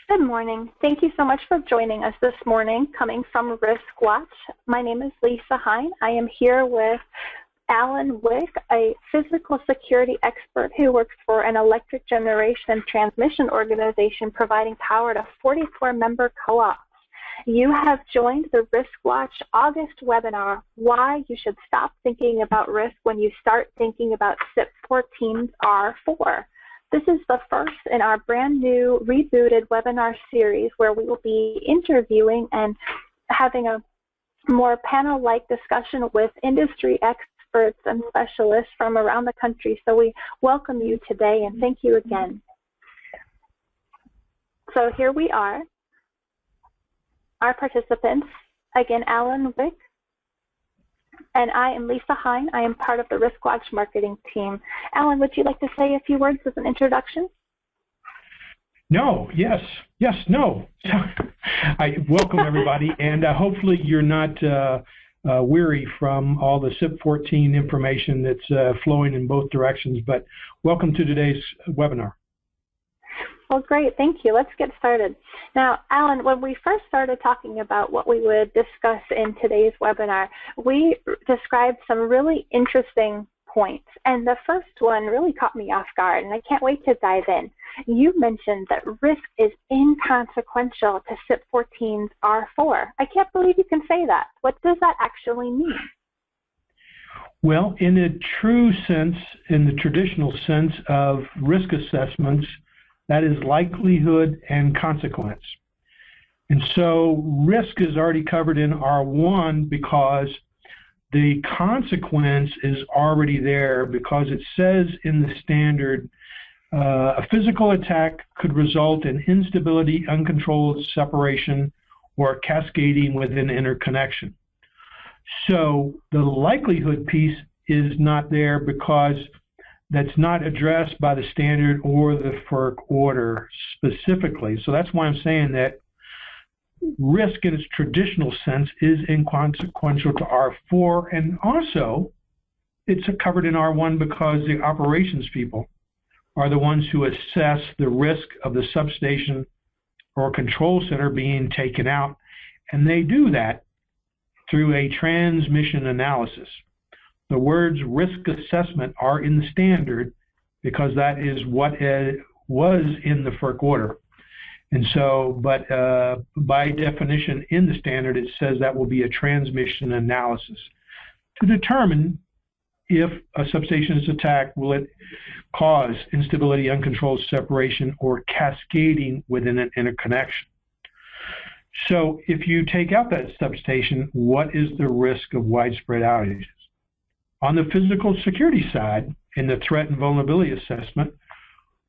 Good morning. Thank you so much for joining us this morning, coming from RiskWatch. My name is Lisa Hine. I am here with Allan Wick, a physical security expert who works for an electric generation and transmission organization providing power to 44 member co-ops. You have joined the RiskWatch August webinar, Why You Should Stop Thinking About Risk When You Start Thinking About CIP-014's R4. This is the first in our brand new rebooted webinar series where we will be interviewing and having a more panel-like discussion with industry experts and specialists from around the country. So we welcome you today and thank you again. So here we are, our participants. Again, Allan Wick, and I am Lisa Hine. I am part of the RiskWatch marketing team. Allan, would you like to say a few words as an introduction? No, yes, no. I welcome everybody, and hopefully you're not weary from all the CIP-014 information that's flowing in both directions, but welcome to today's webinar. Well, great. Thank you. Let's get started. Now, Allan, when we first started talking about what we would discuss in today's webinar, we described some really interesting points. And the first one really caught me off guard, and I can't wait to dive in. You mentioned that risk is inconsequential to CIP-014's R4. I can't believe you can say that. What does that actually mean? Well, in a true sense, in the traditional sense of risk assessments, that is likelihood and consequence. And so risk is already covered in R1 because the consequence is already there, because it says in the standard, a physical attack could result in instability, uncontrolled separation, or cascading within interconnection. So the likelihood piece is not there because that's not addressed by the standard or the FERC order specifically. So that's why I'm saying that risk in its traditional sense is inconsequential to R4, and also it's covered in R1 because the operations people are the ones who assess the risk of the substation or control center being taken out, and they do that through a transmission analysis. The words risk assessment are in the standard because that is what was in the FERC order. And so, but by definition in the standard, it says that will be a transmission analysis to determine if a substation is attacked, will it cause instability, uncontrolled separation, or cascading within an interconnection. So if you take out that substation, what is the risk of widespread outages? On the physical security side, in the threat and vulnerability assessment,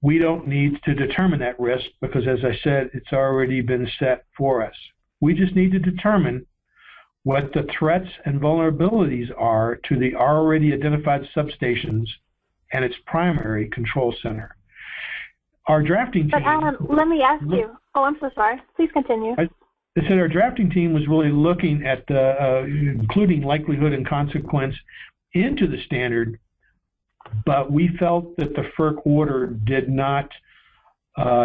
we don't need to determine that risk because, as I said, it's already been set for us. We just need to determine what the threats and vulnerabilities are to the already identified substations and its primary control center. Our drafting team... But Allan, let me ask you. Oh, I'm so sorry. Please continue. I said our drafting team was really looking at including likelihood and consequence into the standard, but we felt that the FERC order did not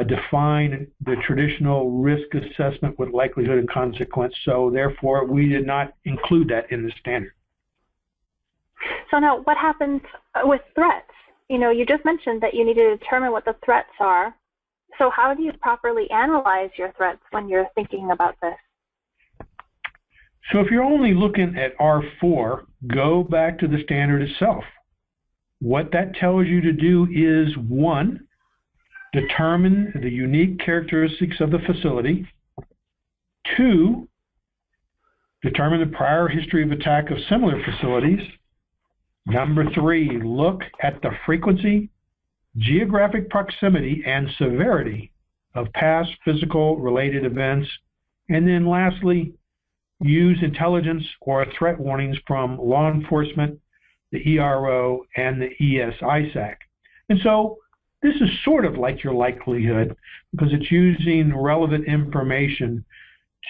define the traditional risk assessment with likelihood and consequence, so therefore we did not include that in the standard. So now what happens with threats? You know, you just mentioned that you need to determine what the threats are. So how do you properly analyze your threats when you're thinking about this? So if you're only looking at R4, go back to the standard itself. What that tells you to do is, one, determine the unique characteristics of the facility. Two, determine the prior history of attack of similar facilities. Number three, look at the frequency, geographic proximity, and severity of past physical related events. And then lastly, use intelligence or threat warnings from law enforcement, the ERO, and the ES-ISAC. And so this is sort of like your likelihood because it's using relevant information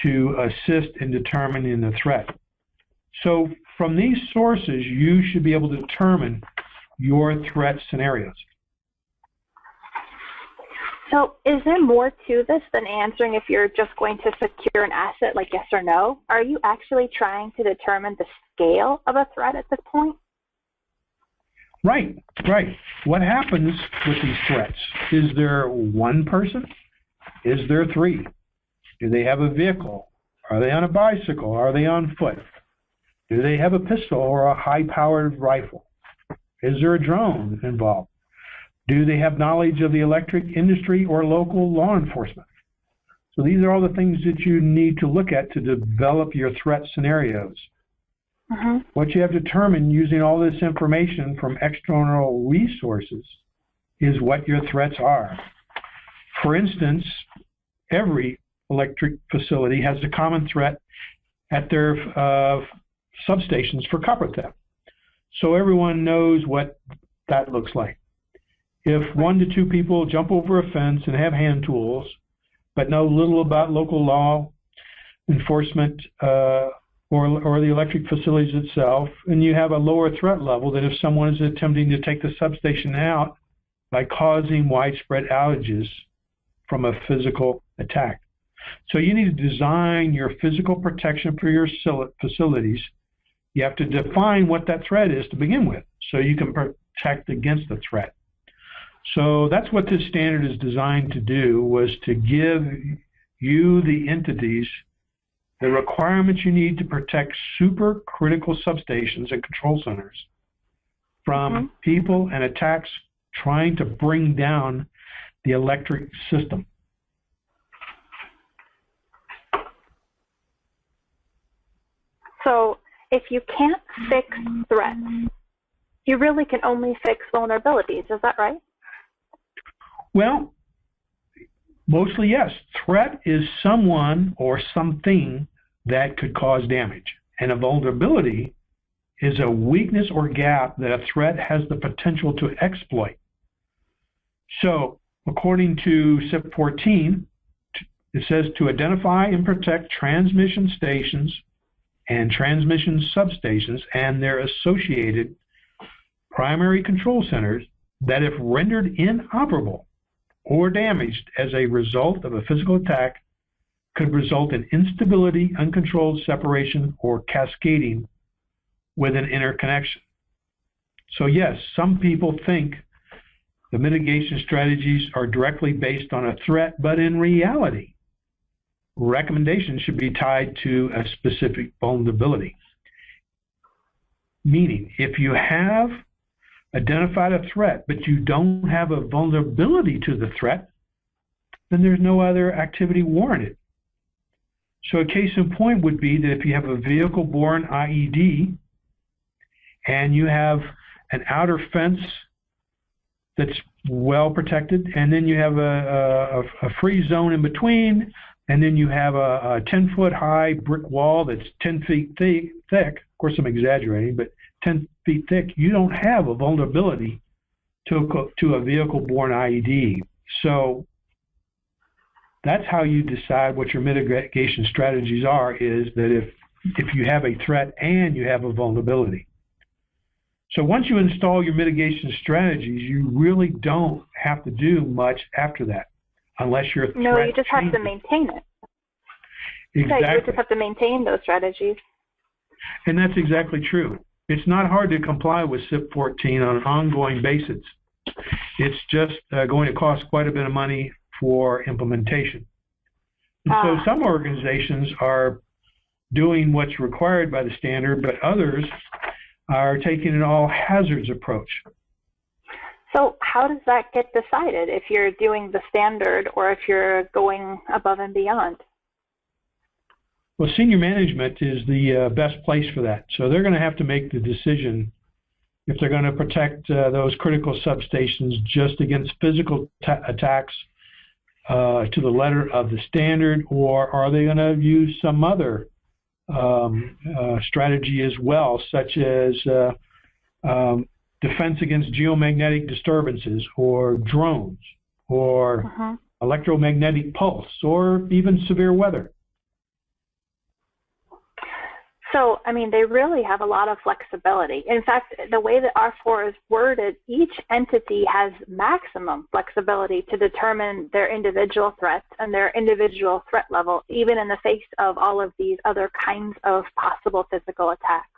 to assist in determining the threat. So from these sources, you should be able to determine your threat scenarios. So is there more to this than answering if you're just going to secure an asset like yes or no? Are you actually trying to determine the scale of a threat at this point? Right. What happens with these threats? Is there one person? Is there three? Do they have a vehicle? Are they on a bicycle? Are they on foot? Do they have a pistol or a high-powered rifle? Is there a drone involved? Do they have knowledge of the electric industry or local law enforcement? So these are all the things that you need to look at to develop your threat scenarios. What you have determined using all this information from external resources is what your threats are. For instance, every electric facility has a common threat at their substations for copper theft. So everyone knows what that looks like. If 1 to 2 people jump over a fence and have hand tools, but know little about local law enforcement or the electric facilities itself, and you have a lower threat level than if someone is attempting to take the substation out by causing widespread outages from a physical attack. So you need to design your physical protection for your facilities. You have to define what that threat is to begin with, so you can protect against the threat. So that's what this standard is designed to do, was to give you, the entities, the requirements you need to protect supercritical substations and control centers from people and attacks trying to bring down the electric system. So if you can't fix threats, you really can only fix vulnerabilities, is that right? Well, mostly yes. Threat is someone or something that could cause damage. And a vulnerability is a weakness or gap that a threat has the potential to exploit. So, according to CIP-014, it says to identify and protect transmission stations and transmission substations and their associated primary control centers that, if rendered inoperable or damaged as a result of a physical attack, could result in instability, uncontrolled separation, or cascading with an interconnection. So yes, some people think the mitigation strategies are directly based on a threat, but in reality, recommendations should be tied to a specific vulnerability. Meaning, if you have identified a threat, but you don't have a vulnerability to the threat, then there's no other activity warranted. So a case in point would be that if you have a vehicle-borne IED and you have an outer fence that's well protected, and then you have a free zone in between, and then you have a 10-foot high brick wall that's 10 feet thick. Of course, I'm exaggerating, but 10 feet thick, you don't have a vulnerability to a vehicle-borne IED. So that's how you decide what your mitigation strategies are, is that if you have a threat and you have a vulnerability. So once you install your mitigation strategies, you really don't have to do much after that, unless your threat No, you just changes. have to maintain it. Exactly. Yeah, you just have to maintain those strategies. And that's exactly true. It's not hard to comply with CIP-014 on an ongoing basis. It's just going to cost quite a bit of money for implementation. And so some organizations are doing what's required by the standard, but others are taking an all-hazards approach. So how does that get decided, if you're doing the standard or if you're going above and beyond? Well, senior management is the best place for that. So they're going to have to make the decision if they're going to protect those critical substations just against physical attacks to the letter of the standard, or are they going to use some other strategy as well, such as defense against geomagnetic disturbances, or drones, or electromagnetic pulse, or even severe weather. So, I mean, they really have a lot of flexibility. In fact, the way that R4 is worded, each entity has maximum flexibility to determine their individual threats and their individual threat level, even in the face of all of these other kinds of possible physical attacks.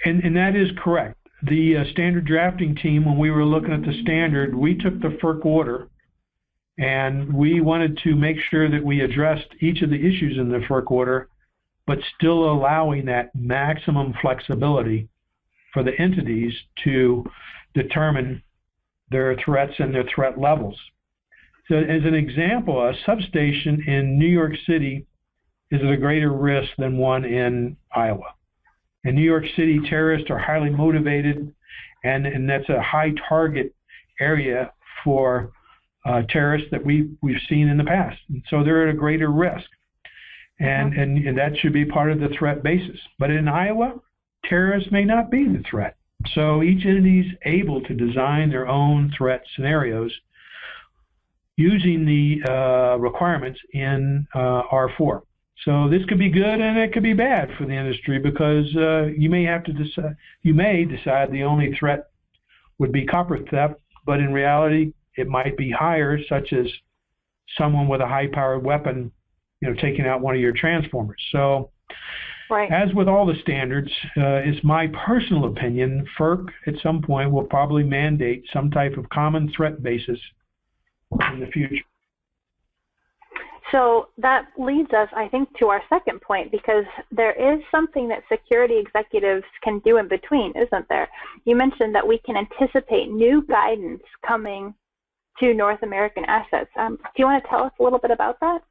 And that is correct. The standard drafting team, when we were looking at the standard, we took the FERC order and we wanted to make sure that we addressed each of the issues in the FERC order, but still allowing that maximum flexibility for the entities to determine their threats and their threat levels. So as an example, a substation in New York City is at a greater risk than one in Iowa. In New York City, terrorists are highly motivated, and that's a high target area for terrorists that we've seen in the past. And so they're at a greater risk. And that should be part of the threat basis. But in Iowa, terrorists may not be the threat. So each entity is able to design their own threat scenarios using the requirements in R4. So this could be good and it could be bad for the industry, because you may decide the only threat would be copper theft, but in reality it might be higher, such as someone with a high-powered weapon, taking out one of your transformers. So, right. As with all the standards, it's my personal opinion, FERC at some point will probably mandate some type of common threat basis in the future. So that leads us, I think, to our second point, because there is something that security executives can do in between, isn't there? You mentioned that we can anticipate new guidance coming to North American assets. Do you want to tell us a little bit about that?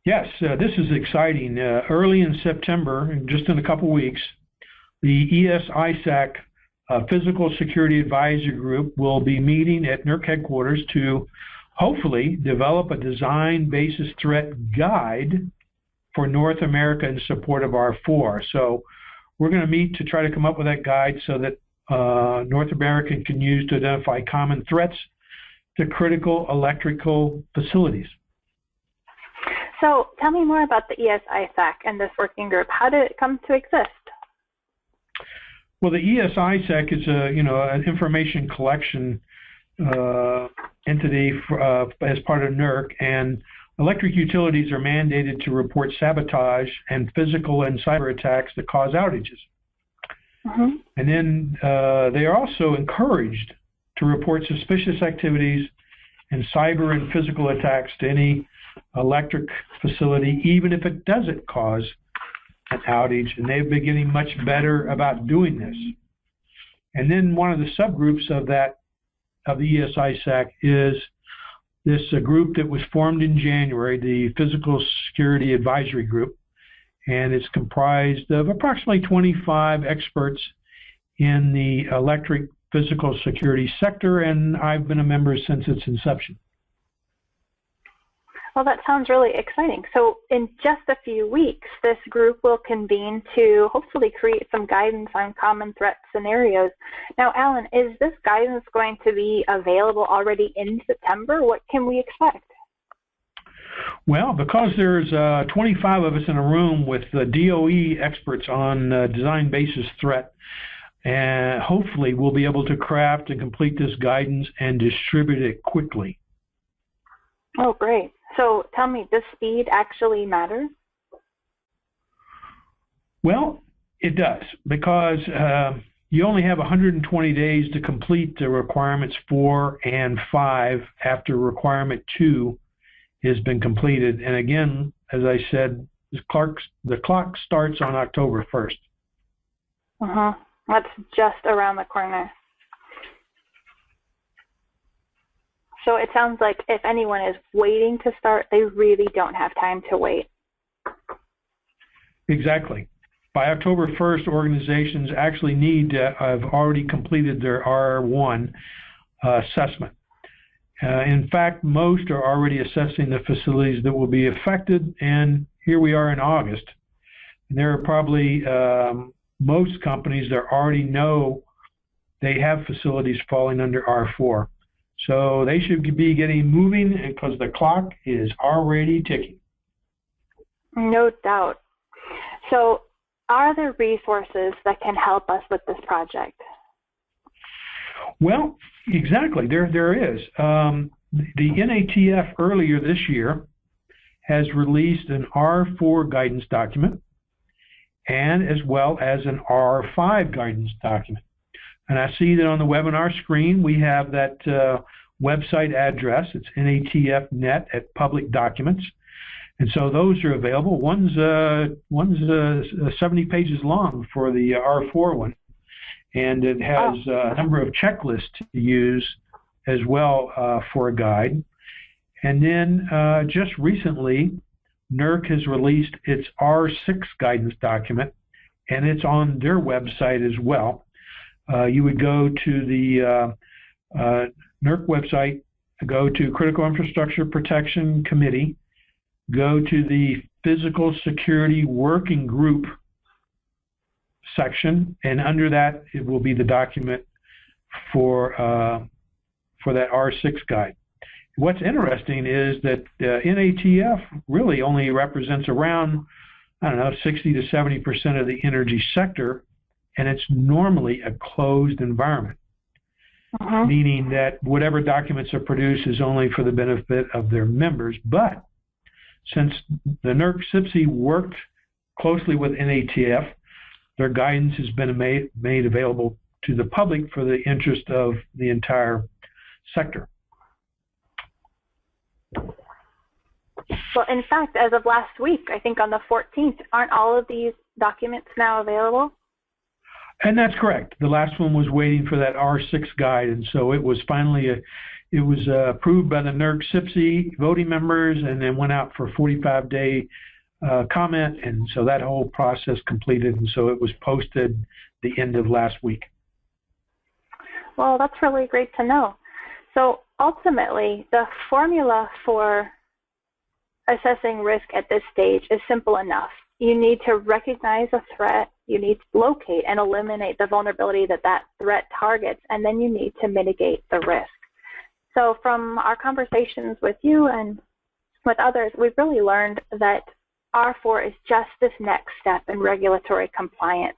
Yes, this is exciting. Early in September, just in a couple weeks, the ESISAC Physical Security Advisory Group will be meeting at NERC headquarters to hopefully develop a design basis threat guide for North America in support of R4. So we're going to meet to try to come up with that guide so that North America can use to identify common threats to critical electrical facilities. So tell me more about the ESISAC and this working group. How did it come to exist? Well, the ESISAC is an information collection entity as part of NERC, and electric utilities are mandated to report sabotage and physical and cyber attacks that cause outages. And then they are also encouraged to report suspicious activities and cyber and physical attacks to any electric facility, even if it doesn't cause an outage, and they've been getting much better about doing this. And then one of the subgroups of the ESISAC is this group that was formed in January, the Physical Security Advisory Group, and it's comprised of approximately 25 experts in the electric physical security sector, and I've been a member since its inception. Well, that sounds really exciting. So in just a few weeks, this group will convene to hopefully create some guidance on common threat scenarios. Now, Allan, is this guidance going to be available already in September? What can we expect? Well, because there's 25 of us in a room with DOE experts on design basis threat, and hopefully we'll be able to craft and complete this guidance and distribute it quickly. Oh, great. So tell me, does speed actually matter? Well, it does, because you only have 120 days to complete the requirements 4 and 5 after requirement 2 has been completed. And again, as I said, the clock starts on October 1st. That's just around the corner. So it sounds like if anyone is waiting to start, they really don't have time to wait. Exactly. By October 1st, organizations actually need to have already completed their R1 assessment. In fact, most are already assessing the facilities that will be affected, and here we are in August. And there are probably most companies that already know they have facilities falling under R4. So they should be getting moving because the clock is already ticking. No doubt. So are there resources that can help us with this project? Well, exactly. There is. The NATF earlier this year has released an R4 guidance document and as well as an R5 guidance document. And I see that on the webinar screen we have that website address. It's NATF.net at public documents. And so those are available. One's 70 pages long for the R4 one. And it has a number of checklists to use as well for a guide. And then just recently, NERC has released its R6 guidance document, and it's on their website as well. You would go to the NERC website, go to Critical Infrastructure Protection Committee, go to the Physical Security Working Group section, and under that it will be the document for that R6 guide. What's interesting is that NATF really only represents around, I don't know, 60 to 70% of the energy sector, and it's normally a closed environment, meaning that whatever documents are produced is only for the benefit of their members. But since the NERC CIP-014 worked closely with NATF, their guidance has been made available to the public for the interest of the entire sector. Well, in fact, as of last week, I think on the 14th, aren't all of these documents now available? And that's correct. The last one was waiting for that R6 guide, and so it was finally approved by the NERC CIP-014 voting members, and then went out for a 45-day comment, and so that whole process completed, and so it was posted the end of last week. Well, that's really great to know. So ultimately, the formula for assessing risk at this stage is simple enough. You need to recognize a threat, you need to locate and eliminate the vulnerability that that threat targets, and then you need to mitigate the risk. So from our conversations with you and with others, we've really learned that R4 is just this next step in regulatory compliance.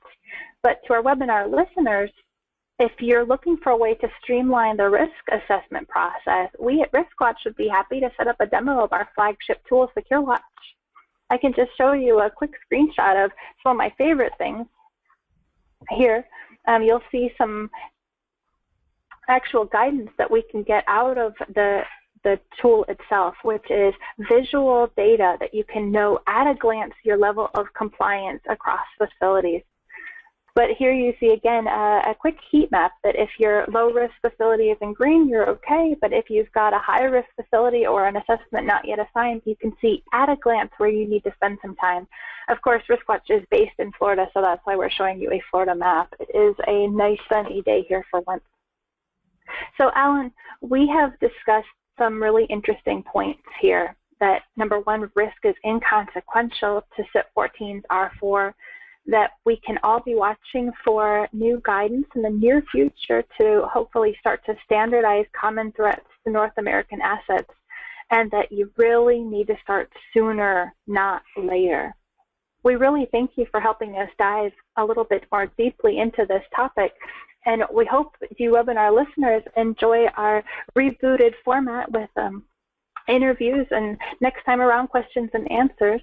But to our webinar listeners, if you're looking for a way to streamline the risk assessment process, we at RiskWatch would be happy to set up a demo of our flagship tool, SecureWatch. I can just show you a quick screenshot of some of my favorite things here. You'll see some actual guidance that we can get out of the tool itself, which is visual data that you can know at a glance your level of compliance across facilities. But here you see again a quick heat map that if your low-risk facility is in green, you're okay. But if you've got a high-risk facility or an assessment not yet assigned, you can see at a glance where you need to spend some time. Of course, RiskWatch is based in Florida, so that's why we're showing you a Florida map. It is a nice sunny day here for once. So Allan, we have discussed some really interesting points here. That number one, risk is inconsequential to CIP-014's R4. That we can all be watching for new guidance in the near future to hopefully start to standardize common threats to North American assets, and that you really need to start sooner, not later. We really thank you for helping us dive a little bit more deeply into this topic, and we hope you webinar listeners enjoy our rebooted format with interviews and next time around questions and answers.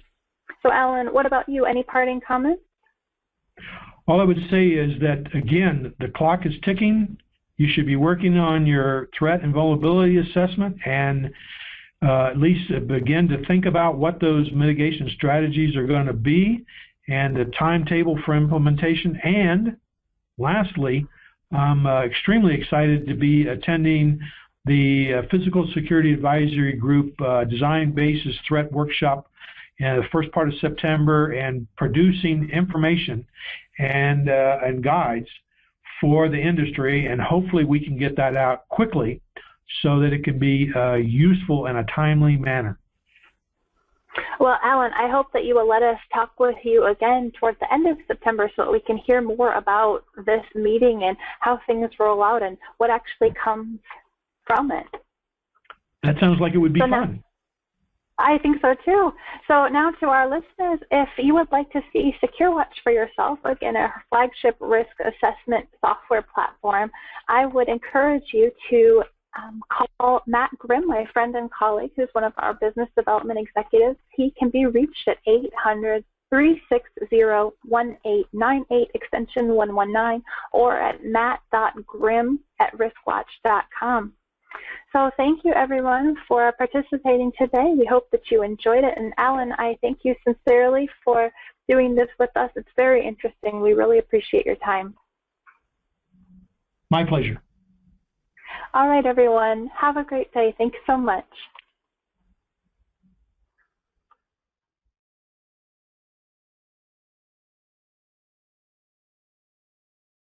So Allan, what about you? Any parting comments? All I would say is that, again, the clock is ticking. You should be working on your threat and vulnerability assessment and at least begin to think about what those mitigation strategies are going to be and the timetable for implementation. And lastly, I'm extremely excited to be attending the Physical Security Advisory Group Design Basis Threat Workshop in the first part of September, and producing information and guides for the industry, and hopefully we can get that out quickly so that it can be useful in a timely manner. Well, Allan, I hope that you will let us talk with you again towards the end of September so that we can hear more about this meeting and how things roll out and what actually comes from it. That sounds like it would be fun. I think so too. So now to our listeners, if you would like to see SecureWatch for yourself, again, a flagship risk assessment software platform, I would encourage you to call Matt Grimm, my friend and colleague, who's one of our business development executives. He can be reached at 800-360-1898, extension 119, or at matt.grimm@riskwatch.com. So thank you, everyone, for participating today. We hope that you enjoyed it. And Allan, I thank you sincerely for doing this with us. It's very interesting. We really appreciate your time. My pleasure. All right, everyone. Have a great day. Thanks so much.